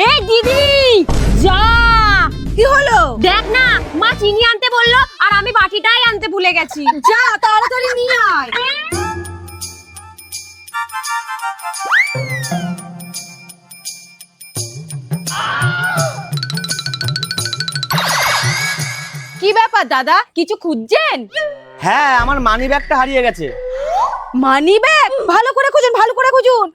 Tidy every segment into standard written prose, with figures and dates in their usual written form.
এই দিদি যা, কি হলো? দেখ না মা চিনি আনতে বললো আর আমি বাটিটাই আনতে ভুলে গেছি। যা তাড়াতাড়ি নিয়ে আয়। কি ব্যাপার দাদা, কিছু খুঁজছেন? হ্যাঁ, আমার মানি ব্যাগটা হারিয়ে গেছে। Money bag? ভালো করে খুঁজুন, ভালো করে খুঁজুন।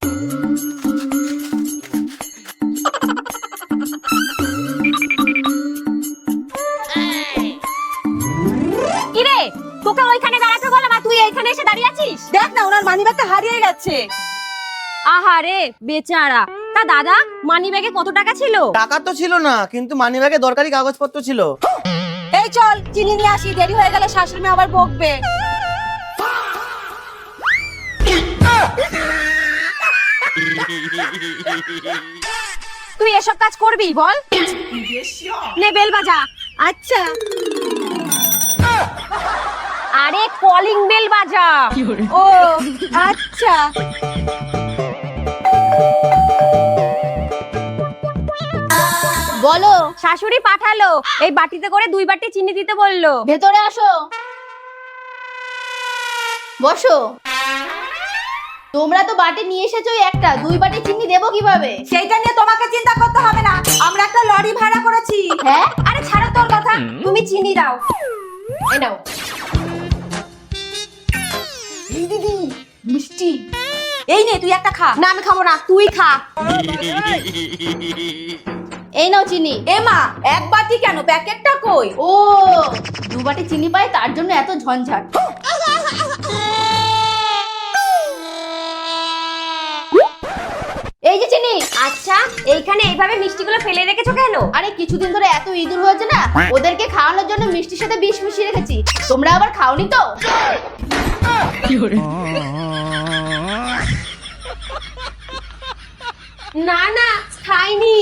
কি রে, তোকে ওইখানে দাঁড়াতে বললাম আর তুই এইখানে এসে দাঁড়িয়ে আছিস? দেখ না, ওনার মানি ব্যাগটা হারিয়ে গেছে। আহারে বেচারা। তা দাদা মানি ব্যাগে কত টাকা ছিল? টাকা তো ছিল না, কিন্তু মানি ব্যাগে দরকারি কাগজপত্র ছিল। এই চল চিনি নিয়ে আসি, দেরি হয়ে গেলে শাশুড়ি মা আবার বকবে। তুই এসব কাজ করবি বল? নে বেল বাজা। আচ্ছা। আরে কলিং বেল বাজা। ও আচ্ছা। বলো। শাশুড়ি পাঠালো, এই বাটিতে করে 2 বাটি চিনি দিতে বললো। ভেতরে আসো, বসো। তোমরা তো বাটি নিয়ে এসেছো একটা, 2 বাটি চিনি দেবো কিভাবে? সেইটা নিয়ে তোমাকে চিন্তা করতে হবে না, আমরা একটা লরি ভাড়া করেছি। হ্যাঁ, আরে ছাড়ো তোর কথা, তুমি চিনি দাও। এই নাও। এই দিদি মিষ্টি। এই নে তুই একটা খা। না আমি খাবো না, তুই খা। এই নাও চিনি। এ মা, এক বাটি কেন, প্যাকেটটা কই? ও, 2 বাটি চিনি পাই তার জন্য এত ঝঞ্ঝাট। এই যে চিনি। আচ্ছা এইখানে এইভাবে মিষ্টিগুলো ফেলে রেখেছো কেন? আরে কিছুদিন ধরে এত ইঁদুর হয়েছে না, ওদেরকে খাওয়ানোর জন্য মিষ্টির সাথে বিষ মিশিয়ে রেখেছি। তোমরা আবার খাওনি তো? না না খাইনি।